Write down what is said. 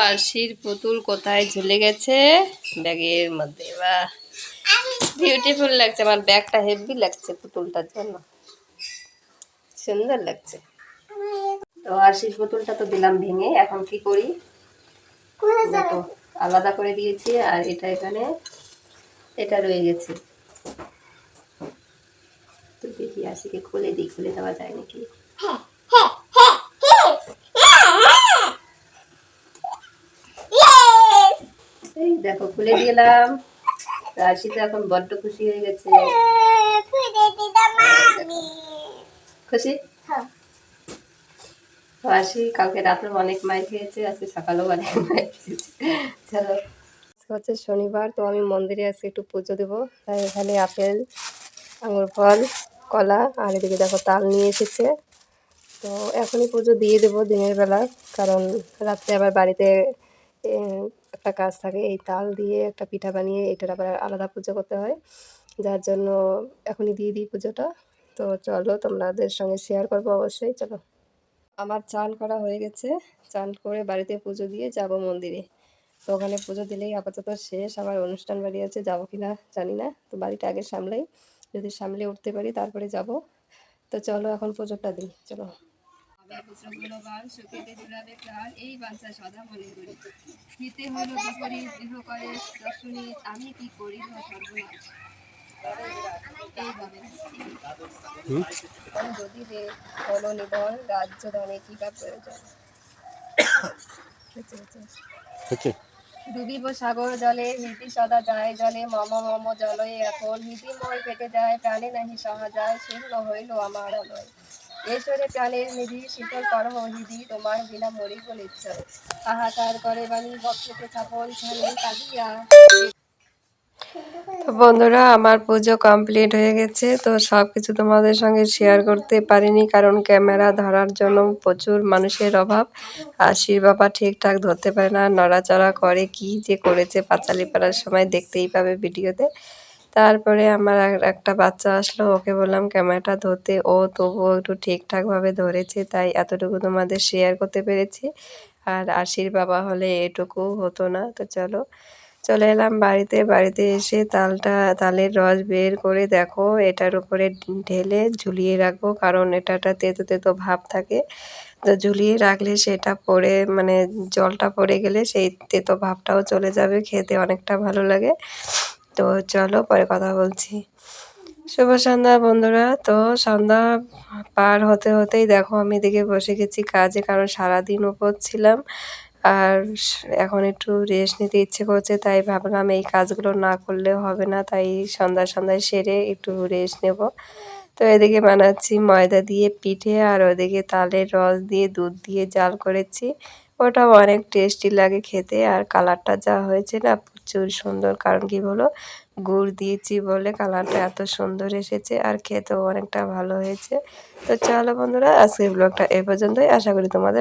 আরশির পুতুল কোথায় ঝুলে গেছে? ব্যাগের মধ্যে। বাহ, বিউটিফুল লাগছে। আমার ব্যাগটা হেভি লাগছে পুতুলটার জন্য, সুন্দর লাগছে। তো আরশির পুতুলটা তো দিলাম ভেঙে, এখন কি করি দেখো, আলাদা করে দিয়েছি আর এটা এখানে এটা রয়ে গেছে। তো দেখি আরশিকে খুলে দিই, খুলে দেওয়া যায় নাকি। এই দেখো খুলে দিলাম। আরশি তো এখন বড্ড খুশি হয়ে গেছে। খুশি? তো আরশি কালকে রাতে অনেক মাইর খেয়েছে, আজকে সকালেও অনেক মাইর খেয়েছে। চলো, হচ্ছে শনিবার, তো আমি মন্দিরে আজকে একটু পুজো দেবো, তাই এখানে আপেল, আঙুর ফল, কলা আর এদিকে দেখো তাল নিয়ে এসেছে। তো এখনই পুজো দিয়ে দেবো দিনের বেলা, কারণ রাত্রে আবার বাড়িতে একটা কাজ থাকে, এই তাল দিয়ে একটা পিঠা বানিয়ে এটার আবার আলাদা পুজো করতে হয়, যার জন্য এখনই দিয়ে দিই পুজোটা। তো চলো, তোমাদের সঙ্গে শেয়ার করবো অবশ্যই। চলো, আমার চান করা হয়ে গেছে, চান করে বাড়িতে পুজো দিয়ে যাব মন্দিরে। তো ওখানে পুজো দিলেই আপাতত শেষ, আবার অনুষ্ঠান বাড়ি আছে, যাবো কিনা জানি না। তো বাড়িটা আগে সামলাই, যদি সামলে উঠতে পারি তারপরে যাব। তো চলো এখন পুজোটা দিই, চলো। পুত্রগুলো বাল সুখেতে জুড়াবে প্রাণ, এই বাঞ্ছা সদা মনে করি। হিতে হইল বিপরীত গৃহ করে দর্শনী, আমি কি করি সর্বনাশ। যদি রে হলো নিধন, রাজ্য ধনে কি বা প্রয়োজন। ডুবিব সাগর জলে, মিতি সদা যায় জলে, মম মম জলয়ে এখন, মিতিময় পেটে যায় প্রাণে নাহি সহা যায়, শূন্য হইল আমার অলয়। ঈশ্বরে প্রাণের নিধি শীতল করহ হৃদি, তোমার বিনা মরিব নিশ্চয়। হাহাকার করে বাণী বক্ষেতে ছাপন ছাড়ে কাঁদিয়া। তো বন্ধুরা, আমার পুজো কমপ্লিট হয়ে গেছে। তো সব কিছু তোমাদের সঙ্গে শেয়ার করতে পারিনি, কারণ ক্যামেরা ধরার জন্য প্রচুর মানুষের অভাব। আশির বাবা ঠিকঠাক ধরতে পারে না, নড়াচড়া করে, কি যে করেছে পাঁচালি পাড়ার সময় দেখতেই পাবে ভিডিওতে। তারপরে আমার একটা বাচ্চা আসলো, ওকে বললাম ক্যামেরাটা ধরতে, ও তবুও একটু ঠিকঠাকভাবে ধরেছে, তাই এতটুকু তোমাদের শেয়ার করতে পেরেছি। আর আশির বাবা হলে এটুকু হতো না। তো চলো, চলে এলাম বাড়িতে। বাড়িতে এসে তালের রস বের করে দেখো এটার উপরে ঢেলে ঝুলিয়ে রাখবো, কারণ এটা একটা তেতো তেতো ভাব থাকে। তো ঝুলিয়ে রাখলে সেটা পড়ে, মানে জলটা পড়ে গেলে সেই তেতো ভাবটাও চলে যাবে, খেতে অনেকটা ভালো লাগে। তো চলো পরে কথা বলছি। শুভ সন্ধ্যা বন্ধুরা। তো সন্ধ্যা পার হতে হতেই দেখো আমি এদিকে বসে গেছি কাজে, কারণ সারাদিন উপর ছিলাম আর এখন একটু রেস্ট নিতে ইচ্ছে করছে, তাই ভাবলাম এই কাজগুলো না করলে হবে না, তাই সন্ধ্যায় সেরে একটু রেস্ট নেব। তো এদিকে বানাচ্ছি ময়দা দিয়ে পিঠে, আর ওদিকে তালের রস দিয়ে দুধ দিয়ে জাল করেছি, ওটাও অনেক টেস্টি লাগে খেতে। আর কালারটা যা হয়েছে না প্রচুর সুন্দর, কারণ কি বলো, গুড় দিয়েছি বলে কালারটা এত সুন্দর এসেছে, আর খেতেও অনেকটা ভালো হয়েছে। তো চলো বন্ধুরা, আজকের ব্লগটা এ পর্যন্তই। আশা করি তোমাদের